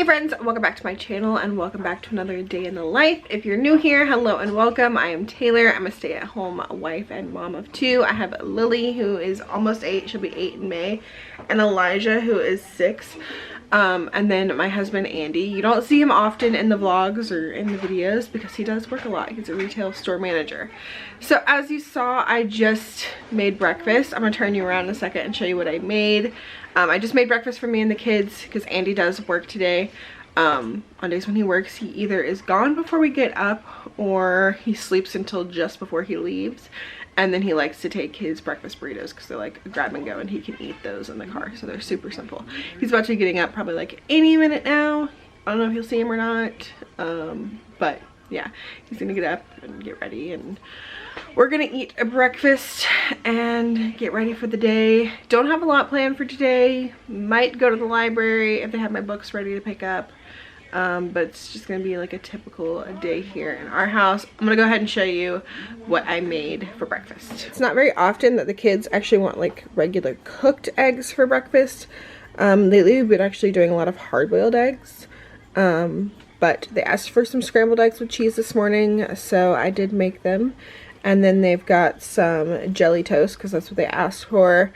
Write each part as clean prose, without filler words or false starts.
friends, welcome back to my channel and welcome back to another day in the life. If you're new here, hello and welcome. I am Taylor. I'm a stay-at-home wife and mom of two. I have Lily, who is almost 8. She'll be 8 in May, and Elijah, who is 6. And then my husband Andy. You don't see him often in the vlogs or in the videos because he does work a lot. He's a retail store manager. So as you saw, I just made breakfast. I'm gonna turn you around in a second and show you what I made. I just made breakfast for me and the kids because Andy does work today. On days when he works, he either is gone before we get up or he sleeps until just before he leaves. And then he likes to take his breakfast burritos because they're like a grab and go and he can eat those in the car. So they're super simple. He's about to be getting up probably like any minute now. I don't know if you'll see him or not. But yeah, he's gonna get up and get ready and we're gonna eat a breakfast and get ready for the day. Don't have a lot planned for today. Might go to the library if they have my books ready to pick up. But it's just gonna be like a typical day here in our house. I'm gonna go ahead and show you what I made for breakfast. It's not very often that the kids actually want like regular cooked eggs for breakfast. Lately we've been actually doing a lot of hard-boiled eggs. But they asked for some scrambled eggs with cheese this morning, so I did make them. And then they've got some jelly toast because that's what they asked for.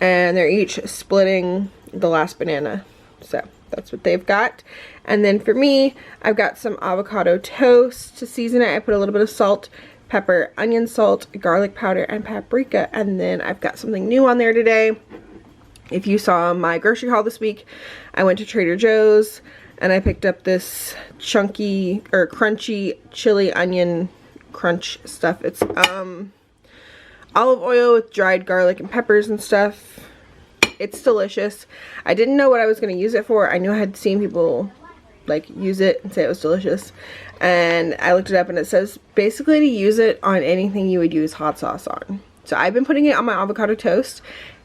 And they're each splitting the last banana. So that's what they've got. And then for me, I've got some avocado toast. To season it, I put a little bit of salt, pepper, onion salt, garlic powder, and paprika. And then I've got something new on there today. If you saw my grocery haul this week, I went to Trader Joe's and I picked up this chunky or crunchy chili onion crunch stuff. It's olive oil with dried garlic and peppers and stuff. It's delicious. I didn't know what I was going to use it for. I knew I had seen people like use it and say it was delicious, and I looked it up and it says basically to use it on anything you would use hot sauce on. So I've been putting it on my avocado toast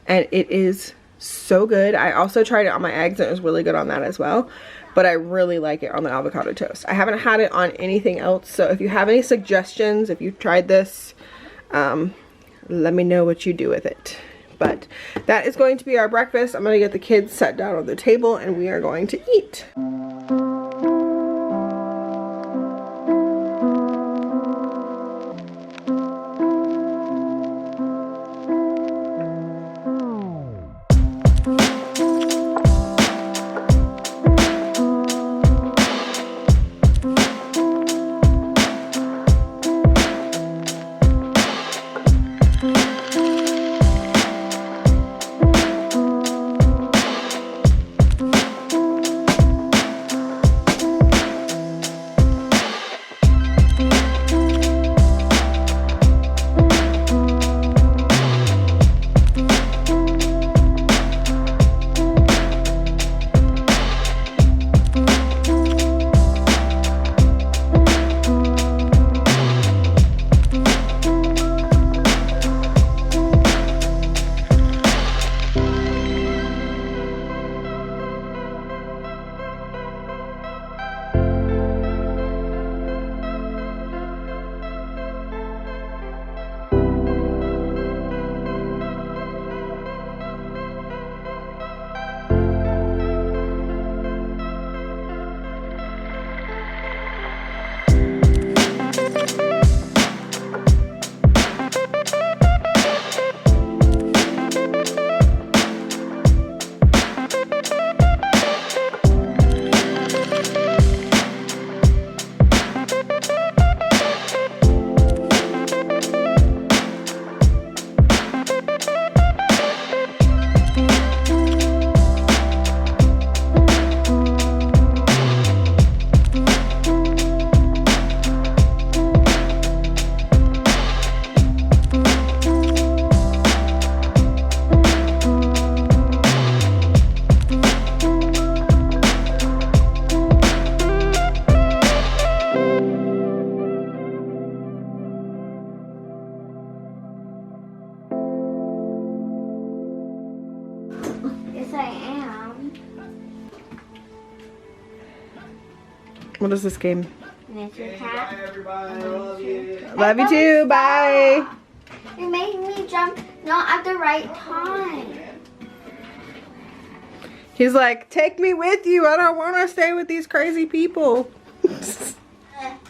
and it is so good. I also tried it on my eggs and it was really good on that as well, but I really like it on the avocado toast. I haven't had it on anything else, so if you have any suggestions, if you've tried this, let me know what you do with it. But that is going to be our breakfast. I'm going to get the kids sat down on the table and we are going to eat. What is this game? Bye, everybody. Love you too. Bye. You made me jump not at the right time. He's like, take me with you. I don't want to stay with these crazy people.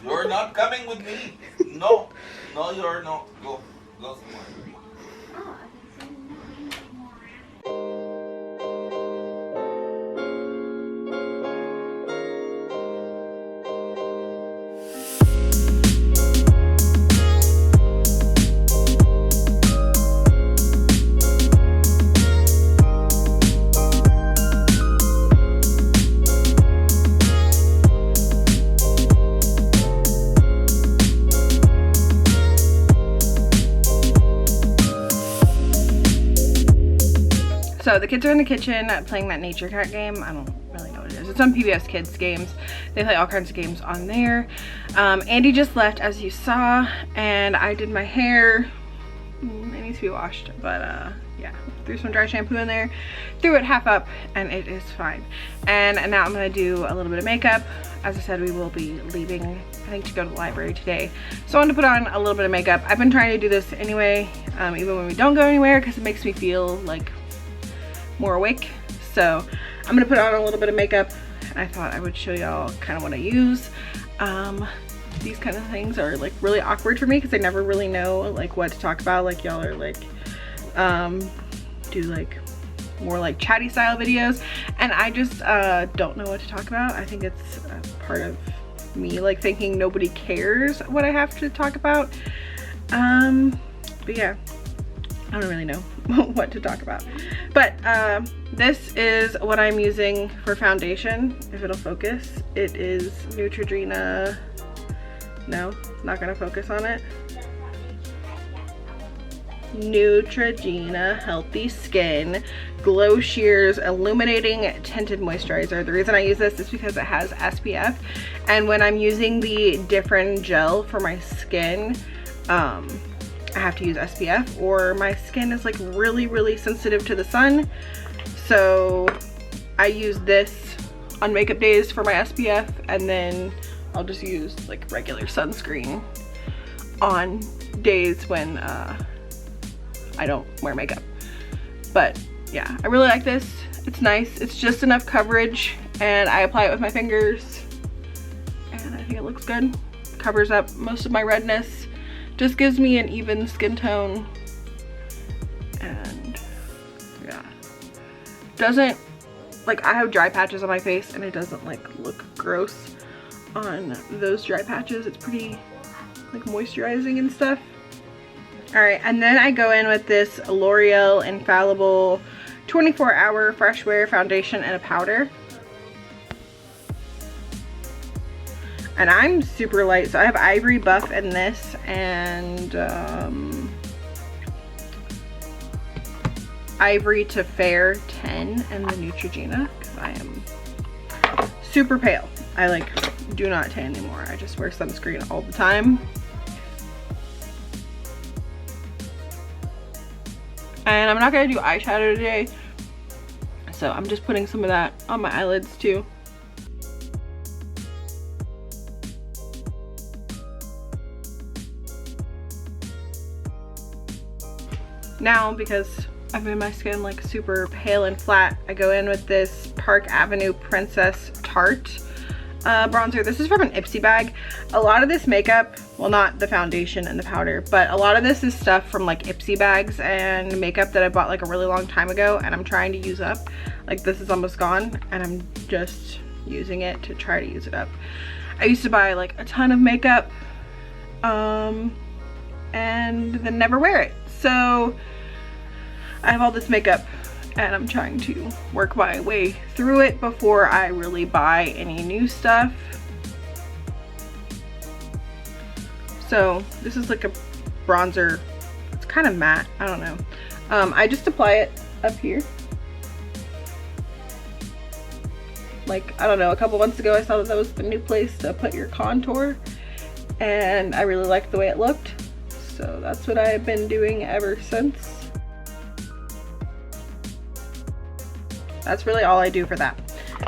You're not coming with me. No. No, you're not. Go. Go somewhere. So the kids are in the kitchen playing that Nature Cat game. I don't really know what it is. It's on PBS Kids games. They play all kinds of games on there. Andy just left, as you saw, and I did my hair. It needs to be washed, but yeah, threw some dry shampoo in there, threw it half up, and it is fine. And now I'm gonna do a little bit of makeup. As I said, we will be leaving, I think, to go to the library today. So I wanted to put on a little bit of makeup. I've been trying to do this anyway, even when we don't go anywhere, because it makes me feel like more awake. So I'm gonna put on a little bit of makeup, and I thought I would show y'all kind of what I use. These kind of things are like really awkward for me because I never really know like what to talk about. Like y'all are like do like more like chatty style videos, and I just don't know what to talk about. I think it's part of me like thinking nobody cares what I have to talk about. But yeah, I don't really know what to talk about. But this is what I'm using for foundation, if it'll focus. It is Neutrogena. No, it's not gonna focus on it. Neutrogena Healthy Skin Glow Shears Illuminating Tinted Moisturizer. The reason I use this is because it has SPF, and when I'm using the different gel for my skin, I have to use SPF, or my skin is like really sensitive to the sun. So I use this on makeup days for my SPF, and then I'll just use like regular sunscreen on days when I don't wear makeup. But yeah, I really like this. It's nice. It's just enough coverage, and I apply it with my fingers, and I think it looks good. Covers up most of my redness. Just gives me an even skin tone, and yeah, doesn't like, I have dry patches on my face and it doesn't like look gross on those dry patches. It's pretty like moisturizing and stuff. All right, and then I go in with this L'Oreal Infallible 24-hour fresh wear foundation and a powder. And I'm super light, so I have Ivory Buff in this, and Ivory to Fair 10 and the Neutrogena, because I am super pale. I like do not tan anymore. I just wear sunscreen all the time. And I'm not gonna do eyeshadow today, so I'm just putting some of that on my eyelids too. Now, because I've made my skin like super pale and flat, I go in with this Park Avenue Princess Tarte bronzer. This is from an Ipsy bag. A lot of this makeup, well, not the foundation and the powder, but a lot of this is stuff from like Ipsy bags and makeup that I bought like a really long time ago, and I'm trying to use up. Like, this is almost gone, and I'm just using it to try to use it up. I used to buy like a ton of makeup and then never wear it. So I have all this makeup, and I'm trying to work my way through it before I really buy any new stuff. So this is like a bronzer. It's kind of matte. I don't know. I just apply it up here. Like, I don't know, a couple months ago I saw that was the new place to put your contour, and I really liked the way it looked. So that's what I've been doing ever since. That's really all I do for that.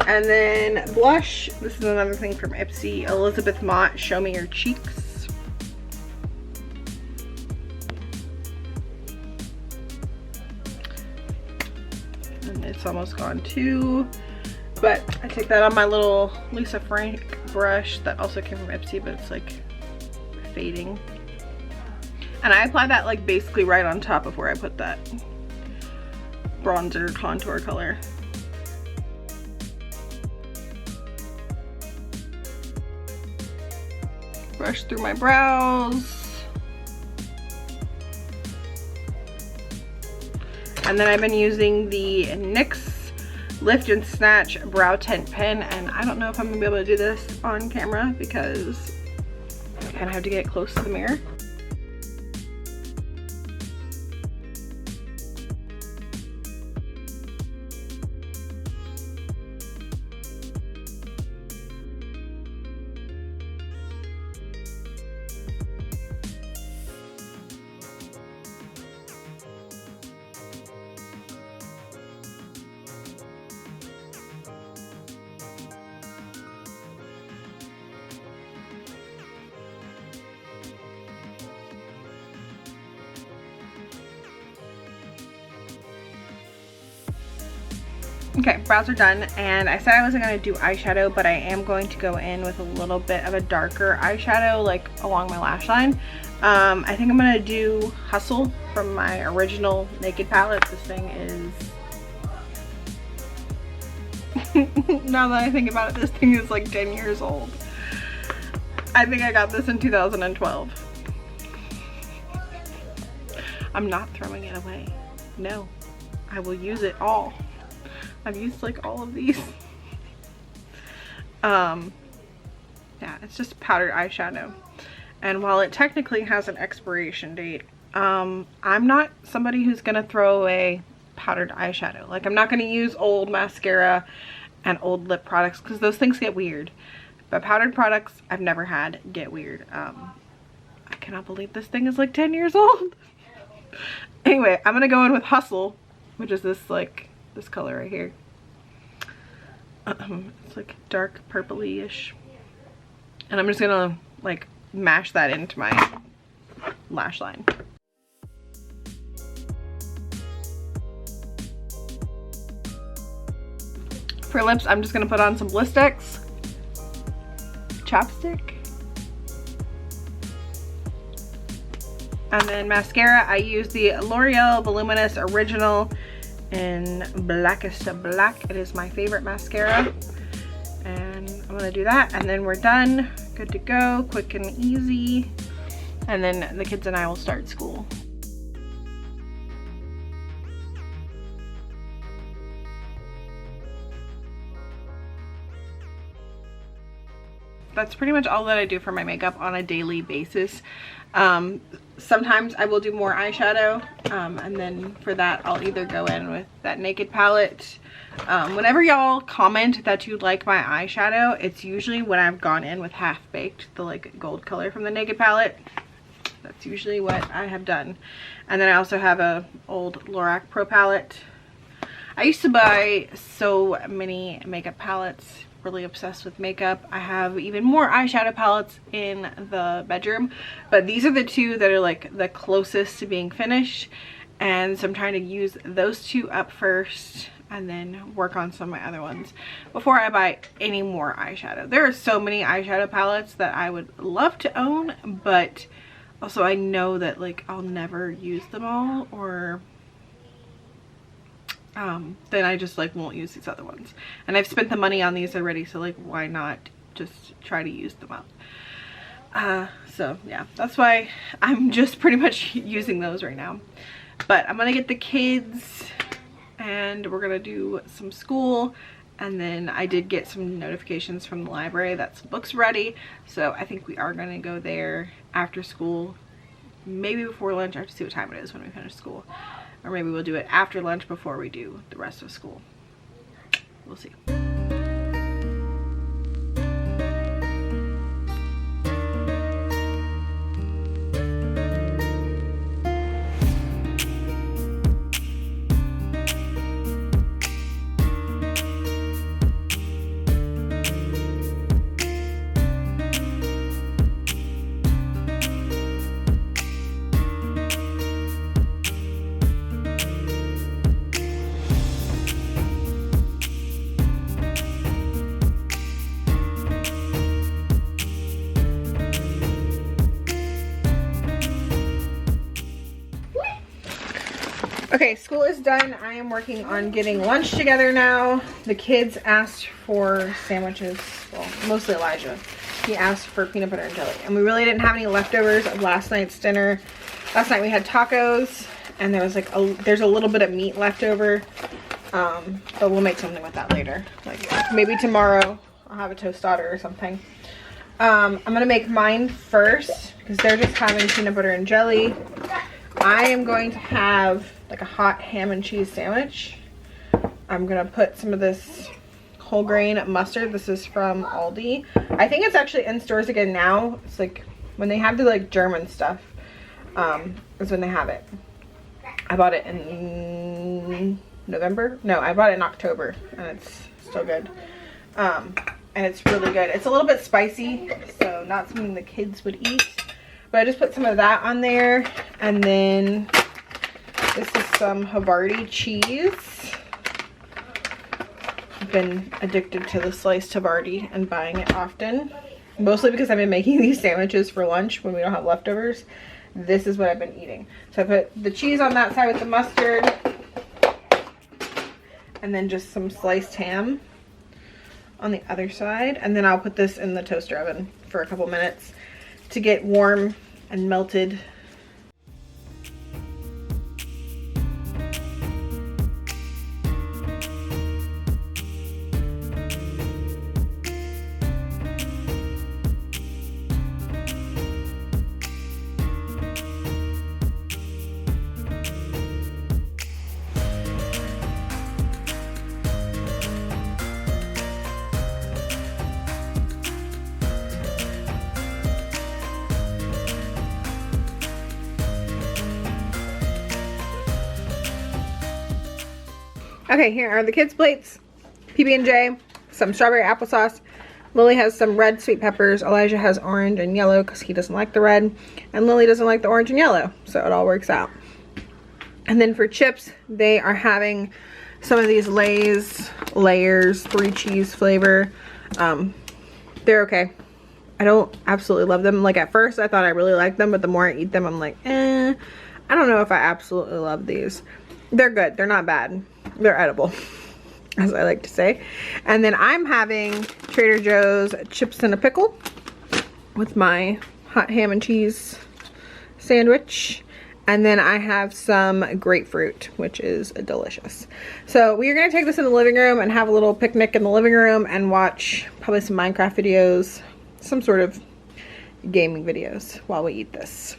And then blush. This is another thing from Ipsy. Elizabeth Mott, Show Me Your Cheeks. And It's almost gone too. But I take that on my little Lisa Frank brush that also came from Ipsy, but it's like fading. And I apply that like basically right on top of where I put that bronzer contour color. Brush through my brows. And then I've been using the NYX Lift and Snatch Brow Tint Pen, and I don't know if I'm gonna be able to do this on camera because I kind of have to get close to the mirror. Okay, brows are done, and I said I wasn't going to do eyeshadow, but I am going to go in with a little bit of a darker eyeshadow, like along my lash line. I think I'm going to do Hustle from my original Naked palette. This thing is... now that I think about it, this thing is like 10 years old. I think I got this in 2012. I'm not throwing it away. No, I will use it all. I've used like all of these. Yeah, it's just powdered eyeshadow. And while it technically has an expiration date, I'm not somebody who's gonna throw away powdered eyeshadow. Like, I'm not gonna use old mascara and old lip products because those things get weird. But powdered products I've never had get weird. I cannot believe this thing is like 10 years old. Anyway, I'm gonna go in with Hustle, which is this like this color right here. It's like dark purpley-ish, and I'm just gonna like mash that into my lash line. For lips, I'm just gonna put on some Blistex chapstick, and then mascara. I use the L'Oreal Voluminous Original in Blackest of Black. It is my favorite mascara, and I'm gonna do that, and then we're done. Good to go, quick and easy, and then the kids and I will start school. That's pretty much all that I do for my makeup on a daily basis. Sometimes I will do more eyeshadow, and then for that I'll either go in with that Naked palette. Whenever y'all comment that you like my eyeshadow, it's usually when I've gone in with Half Baked, the like gold color from the Naked palette. That's usually what I have done. And then I also have a old Lorac Pro palette. I used to buy so many makeup palettes. Really obsessed with makeup. I have even more eyeshadow palettes in the bedroom, but these are the two that are like the closest to being finished, and so I'm trying to use those two up first and then work on some of my other ones before I buy any more eyeshadow. There are so many eyeshadow palettes that I would love to own, but also I know that like I'll never use them all, or then I just like won't use these other ones, and I've spent the money on these already, so like why not just try to use them up. So yeah, that's why I'm just pretty much using those right now. But I'm gonna get the kids and we're gonna do some school, and then I did get some notifications from the library that some books ready, so I think we are gonna go there after school, maybe before lunch. I have to see what time it is when we finish school. Or maybe we'll do it after lunch before we do the rest of school. We'll see. Okay, school is done. I am working on getting lunch together now. The kids asked for sandwiches. Well, mostly Elijah. He asked for peanut butter and jelly. And we really didn't have any leftovers of last night's dinner. Last night we had tacos, and there was like there's a little bit of meat left over. But we'll make something with that later. Like maybe tomorrow I'll have a tostada or something. I'm gonna make mine first because they're just having peanut butter and jelly. I am going to have like a hot ham and cheese sandwich. I'm gonna put some of this whole grain mustard. This is from Aldi. I think it's actually in stores again now. It's like when they have the like German stuff, is when they have it. I bought it in November. No, I bought it in October, and it's still good. And it's really good. It's a little bit spicy, so not something the kids would eat. But I just put some of that on there, and then this is some Havarti cheese. I've been addicted to the sliced Havarti and buying it often, mostly because I've been making these sandwiches for lunch when we don't have leftovers. This is what I've been eating. So I put the cheese on that side with the mustard, and then just some sliced ham on the other side, and then I'll put this in the toaster oven for a couple minutes to get warm and melted. Okay, here are the kids' plates. PB&J, some strawberry applesauce. Lily has some red sweet peppers. Elijah has orange and yellow because he doesn't like the red. And Lily doesn't like the orange and yellow, so it all works out. And then for chips, they are having some of these Lay's layers, 3 cheese flavor. They're okay. I don't absolutely love them. Like at first I thought I really liked them, but the more I eat them, I'm like, I don't know if I absolutely love these. They're good. They're not bad. They're edible, as I like to say. And then I'm having Trader Joe's chips and a pickle with my hot ham and cheese sandwich. And then I have some grapefruit, which is delicious. So we are going to take this in the living room and have a little picnic in the living room and watch probably some Minecraft videos, some sort of gaming videos while we eat this.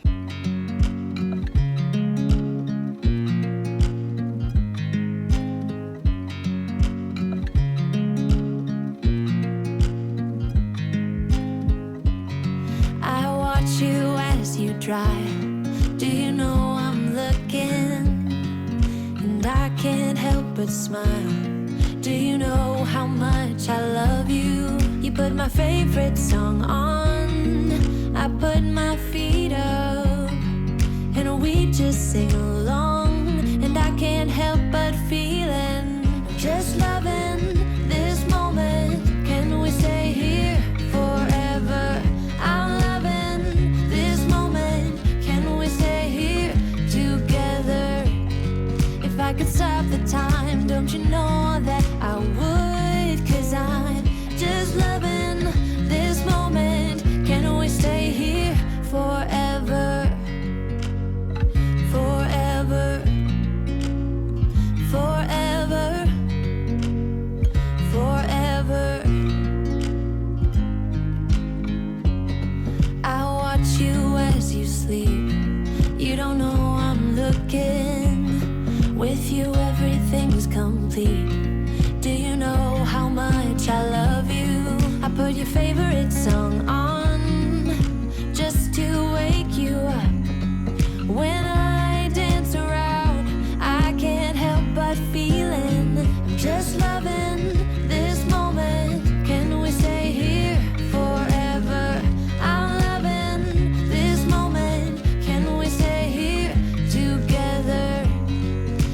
Drive. Do you know I'm looking, and I can't help but smile. Do you know how much I love you? You put my favorite song on, I put my feet up, and we just sing along. And I can't help but feeling, just loving this moment. Can we stay here forever? I'm loving this moment. Can we stay here together? If I could stop the time, don't you know that I would? 'Cause I'm just loving this moment. Can we stay here forever? Forever. Forever. Forever. I watch you as you sleep. You don't know I'm looking. With you everything's complete. Do you know how much I love you? I put your favorite song on just to wake you up. When I dance around, I can't help but feeling, I'm just loving this moment. Can we stay here forever? I'm loving this moment. Can we stay here together?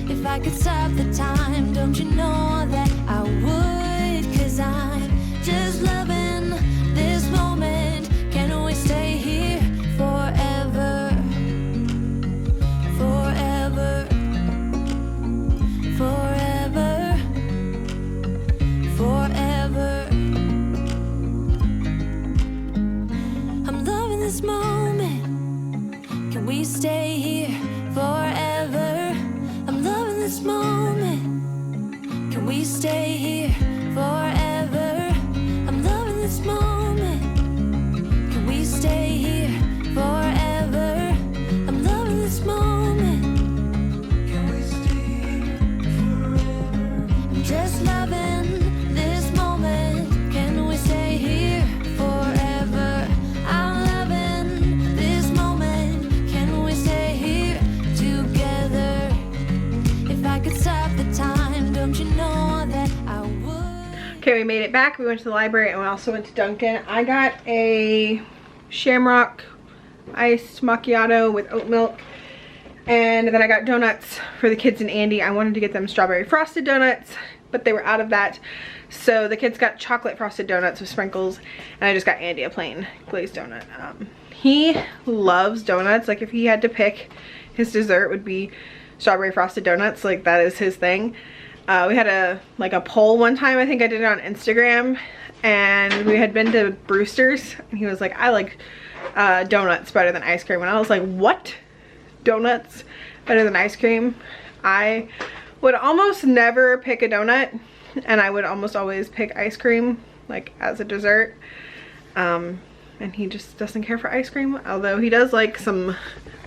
If I could stop the time, don't you know that I would? 'Cause I'm just loving this moment. Can we stay here forever? Forever. Okay, we made it back. We went to the library and we also went to Dunkin'. I got a Shamrock iced macchiato with oat milk. And then I got donuts for the kids and Andy. I wanted to get them strawberry frosted donuts, but they were out of that. So the kids got chocolate frosted donuts with sprinkles, and I just got Andy a plain glazed donut. He loves donuts. Like if he had to pick, his dessert would be strawberry frosted donuts. Like that is his thing. We had a poll one time. I think I did it on Instagram, and we had been to Brewster's, and he was like, I like donuts better than ice cream. And I was like, what? Donuts better than ice cream? I would almost never pick a donut, and I would almost always pick ice cream like as a dessert. And he just doesn't care for ice cream, although he does like some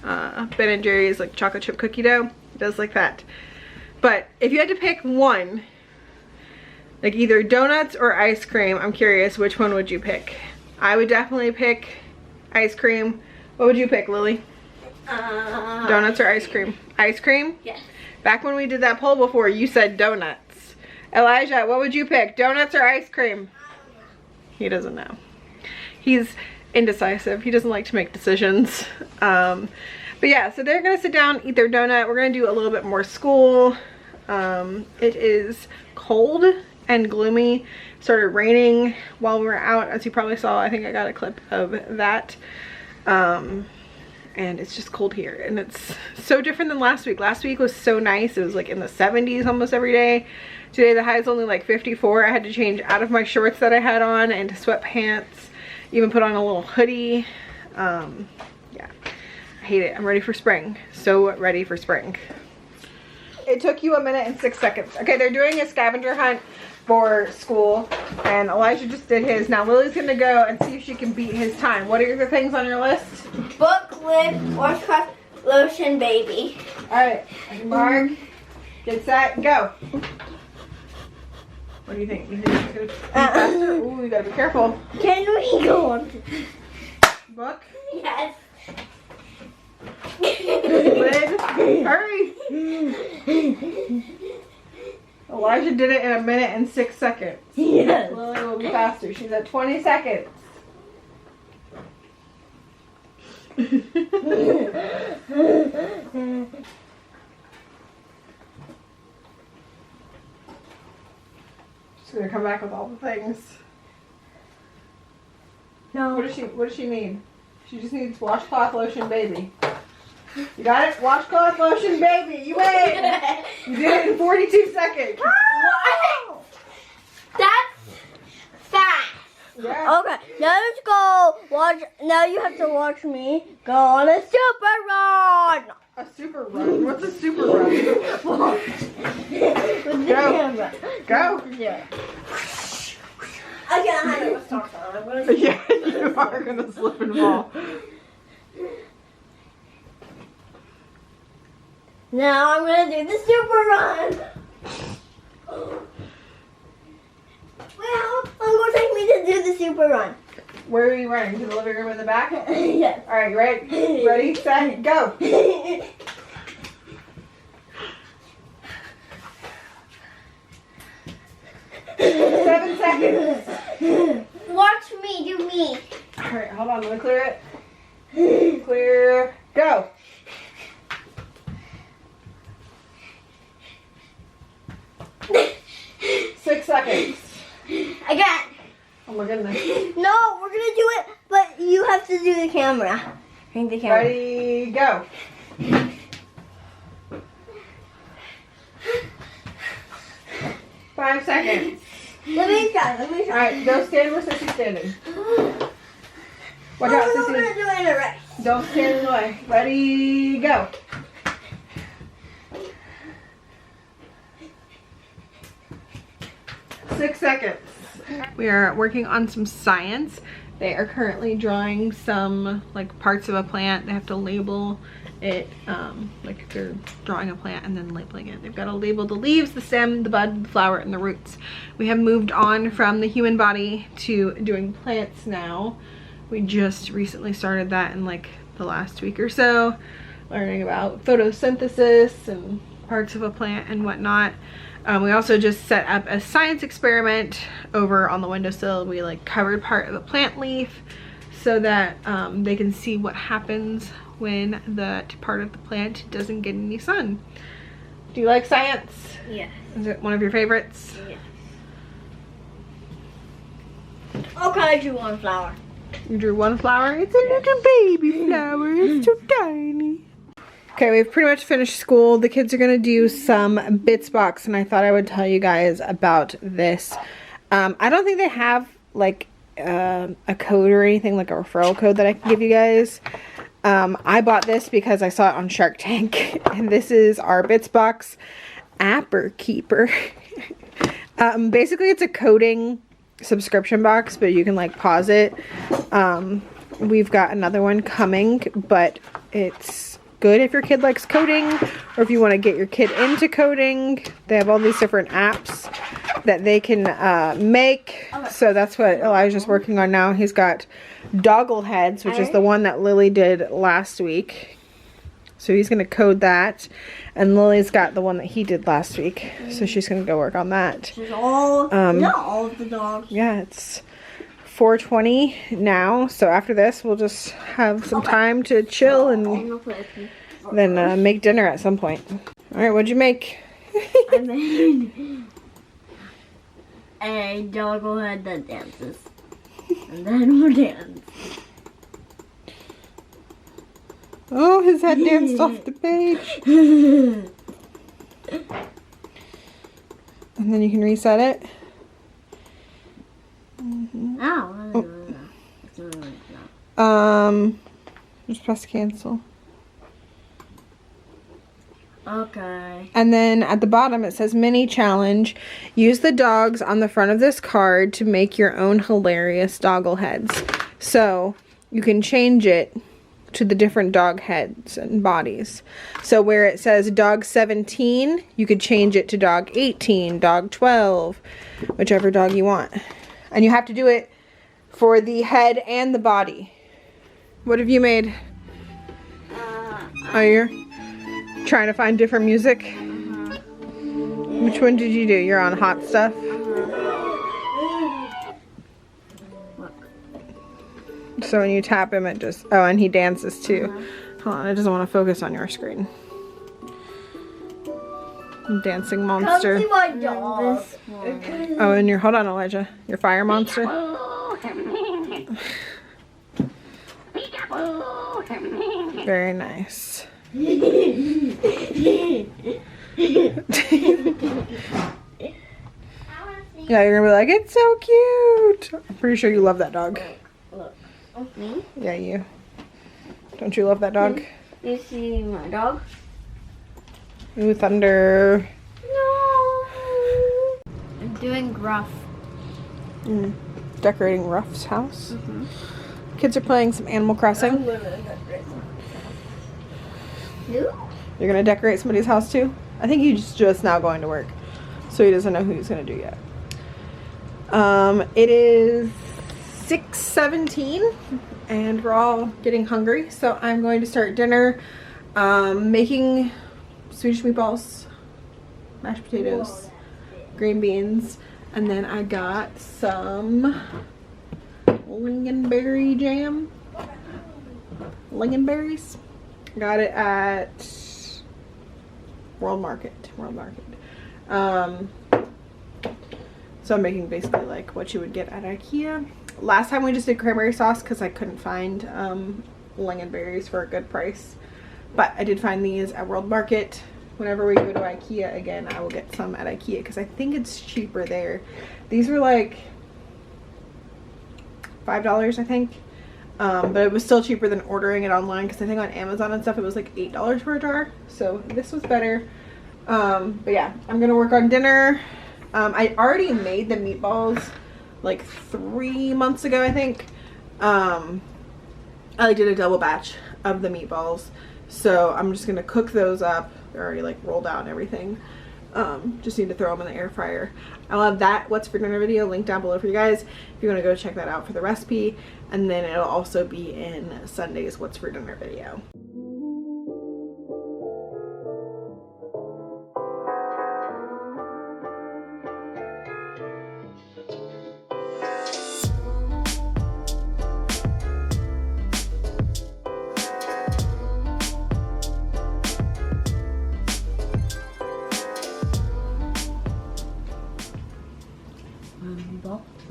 Ben & Jerry's like chocolate chip cookie dough. He does like that. But if you had to pick one, like either donuts or ice cream, I'm curious, which one would you pick? I would definitely pick ice cream. What would you pick, Lily? Donuts or ice cream? Ice cream? Yes. Back when we did that poll before, you said donuts. Elijah, what would you pick? Donuts or ice cream? He doesn't know. He's indecisive. He doesn't like to make decisions. But yeah, so they're gonna sit down, eat their donut. We're gonna do a little bit more school. It is cold and gloomy. It started raining while we were out, as you probably saw. I think I got a clip of that. And it's just cold here, and it's so different than last week. Last week was so nice. It was like in the 70s almost every day. Today the high is only like 54. I had to change out of my shorts that I had on and to sweatpants, even put on a little hoodie. Yeah, I hate it. I'm ready for spring. So ready for spring. It took you 1 minute and 6 seconds. Okay, they're doing a scavenger hunt for school, and Elijah just did his. Now Lily's gonna go and see if she can beat his time. What are the things on your list? Book, lip, washcloth, lotion, baby. Alright, mark, get set, go. What do you think? You think it's gonna be faster? Ooh, you gotta be careful. Can we go on? Book, Yes. lid, hurry. Elijah did it in 1 minute and 6 seconds. Yes. Lily will be faster. She's at 20 seconds. She's gonna come back with all the things. No. What does she need? She just needs washcloth, lotion, baby. You got it? Washcloth, lotion, baby. You win. You did it in 42 seconds. What? That's fast. Yeah. Okay, now let's go watch. Now you have to watch me go on a super run. A super run? What's a super run? With the Go. camera. Go. Yeah. I can't have it with socks on. I'm gonna. Yeah, you are gonna slip and fall. Now I'm gonna do the super run. Well, I'm gonna take me to do the super run. Where are you running? To the living room in the back? Yes. Alright, you ready? Ready, set, go. 7 seconds. Watch me do me. Alright, hold on, let me clear it. Clear, go. 6 seconds. I got. Oh my goodness. No, we're gonna do it, but you have to do the camera. Bring the camera. Ready, go. Five seconds. Let me try. Alright, go stand where Sissy's standing. Watch out, I'm gonna Sissy. do it in a race. Don't stand in the way. Ready, go. 6 seconds. We are working on some science. They are currently drawing some like parts of a plant. They have to label it, like they're drawing a plant and then labeling it. They've got to label the leaves, the stem, the bud, the flower, and the roots. We have moved on from the human body to doing plants now. We just recently started that in like the last week or so, learning about photosynthesis and parts of a plant and whatnot. We also just set up a science experiment over on the windowsill. We like covered part of the plant leaf so that they can see what happens when that part of the plant doesn't get any sun. Do you like science? Yes. Is it one of your favorites? Yes. Okay, I drew one flower. You drew one flower? It's a little baby flower. It's so tiny. Okay, we've pretty much finished school. The kids are gonna do some bits box, and I thought I would tell you guys about this. I don't think they have like a code or anything, like a referral code that I can give you guys. I bought this because I saw it on Shark Tank, and this is our bits box Apper Keeper. Basically, it's a coding subscription box, but you can like pause it. We've got another one coming, but it's good if your kid likes coding, or if you want to get your kid into coding. They have all these different apps that they can make. So that's what Elijah's working on now. He's got doggle heads, which is the one that Lily did last week. So he's going to code that. And Lily's got the one that he did last week. So she's going to go work on that. Not all of the dogs. Yeah, it's 4:20 now. So after this, we'll just have some time to chill and then make dinner at some point. All right, what'd you make? I made a doggle head that dances. And then we'll dance. Oh, his head danced off the page. And then you can reset it. Just press cancel. Okay. And then at the bottom it says mini challenge. Use the dogs on the front of this card to make your own hilarious doggle heads. So you can change it to the different dog heads and bodies. So where it says dog 17, you could change it to dog 18, dog 12, whichever dog you want. And you have to do it for the head and the body. What have you made? Oh, you're trying to find different music? Which one did you do? You're on hot stuff? So when you tap him, it just... Oh, and he dances too. Hold on, it doesn't want to focus on your screen. Dancing monster. Come see my dog. Oh, and your... Hold on, Elijah. Your fire monster. Very nice. Yeah, you're gonna be like, it's so cute. I'm pretty sure you love that dog. Me? Yeah, you. Don't you love that dog? You see my dog? Ooh, thunder. No. I'm doing gruff. Decorating Ruff's house. Kids are playing some Animal Crossing. Who? You're gonna decorate somebody's house too? I think he's just now going to work, so he doesn't know who he's gonna do yet. It is 6:17 and we're all getting hungry, so I'm going to start dinner. Making Swedish meatballs, mashed potatoes, green beans, and then I got some lingonberry jam. Lingonberries. Got it at World Market. So I'm making basically like what you would get at IKEA. Last time we just did cranberry sauce because I couldn't find lingonberries for a good price. But I did find these at World Market. Whenever we go to IKEA again, I will get some at IKEA because I think it's cheaper there. These were like $5, I think. But it was still cheaper than ordering it online because I think on Amazon and stuff it was like $8 for a jar. So this was better. But yeah, I'm gonna work on dinner. I already made the meatballs like 3 months ago, I think. I did a double batch of the meatballs, so I'm just gonna cook those up. They're already like rolled out and everything. Just need to throw them in the air fryer. I'll have that what's for dinner video linked down below for you guys if you want to go check that out for the recipe, and then it'll also be in Sunday's what's for dinner video.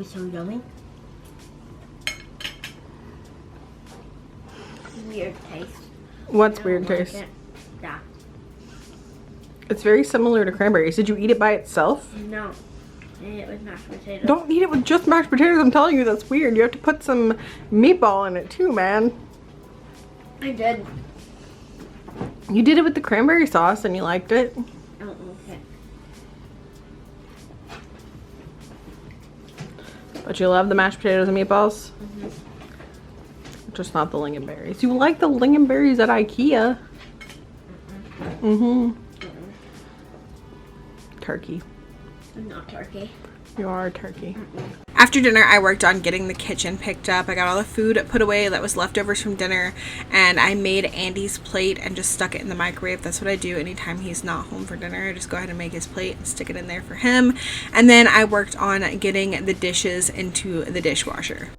It's so yummy. Weird taste. What's I weird don't like taste? it. Yeah. It's very similar to cranberries. Did you eat it by itself? No. I ate it with mashed potatoes. Don't eat it with just mashed potatoes. I'm telling you, that's weird. You have to put some meatball in it too, man. I did. You did it with the cranberry sauce and you liked it. I don't like it. But you love the mashed potatoes and meatballs? Just not the lingonberries. You like the lingonberries at IKEA. Turkey. I'm not turkey. You are a turkey. After dinner, I worked on getting the kitchen picked up. I got all the food put away that was leftovers from dinner, and I made Andy's plate and just stuck it in the microwave. That's what I do anytime he's not home for dinner. I just go ahead and make his plate and stick it in there for him. And then I worked on getting the dishes into the dishwasher.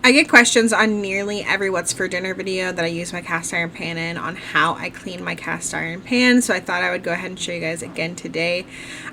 I get questions on nearly every what's for dinner video that I use my cast iron pan in on how I clean my cast iron pan, so I thought I would go ahead and show you guys again today.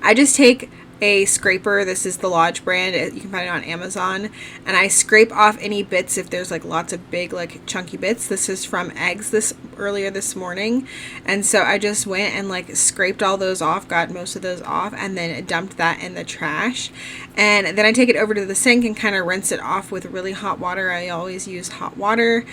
I just take a scraper. This is the Lodge brand. You can find it on Amazon, and I scrape off any bits if there's like lots of big like chunky bits. This is from eggs earlier this morning, and so I just went and like scraped all those off, got most of those off, and then dumped that in the trash. And then I take it over to the sink and kind of rinse it off with really hot water. I always use hot water,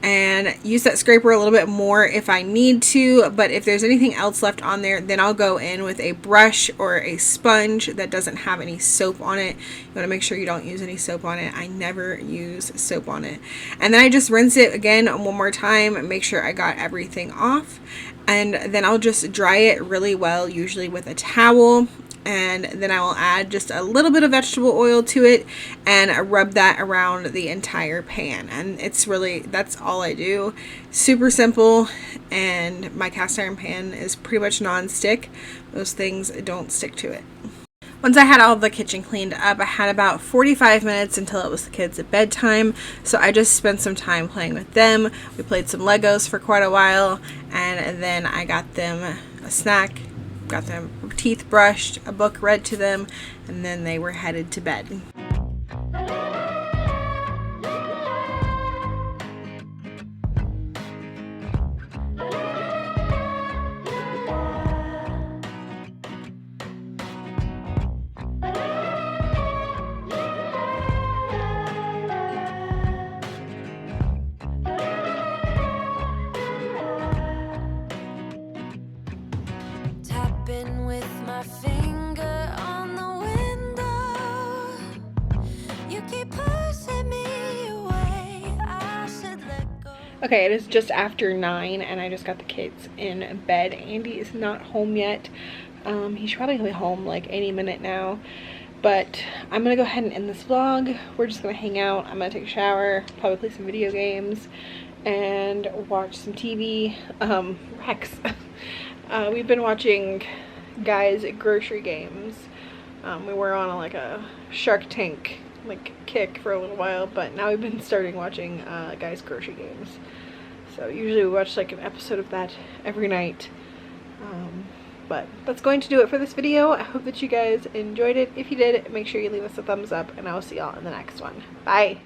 and use that scraper a little bit more if I need to, but if there's anything else left on there, then I'll go in with a brush or a sponge that doesn't have any soap on it. You want to make sure you don't use any soap on it. I never use soap on it. And then I just rinse it again one more time and make sure I got everything off, and then I'll just dry it really well, usually with a towel. And then I will add just a little bit of vegetable oil to it and rub that around the entire pan. And that's all I do. Super simple, and my cast iron pan is pretty much non-stick. Those things don't stick to it. Once I had all the kitchen cleaned up, I had about 45 minutes until it was the kids at bedtime, so I just spent some time playing with them. We played some Legos for quite a while, and then I got them a snack, got them teeth brushed, a book read to them, and then they were headed to bed. Tapping with my finger on the window. You keep pushing me away. I should let go. Okay, it is just after 9 and I just got the kids in bed. Andy is not home yet. He's probably gonna be home like any minute now. But I'm gonna go ahead and end this vlog. We're just gonna hang out. I'm gonna take a shower, probably play some video games, and watch some TV. Rex. We've been watching Guys Grocery Games. We were on a Shark Tank kick for a little while, but now we've been starting watching Guys Grocery Games. So usually we watch like an episode of that every night. But that's going to do it for this video. I hope that you guys enjoyed it. If you did, make sure you leave us a thumbs up, and I will see y'all in the next one. Bye!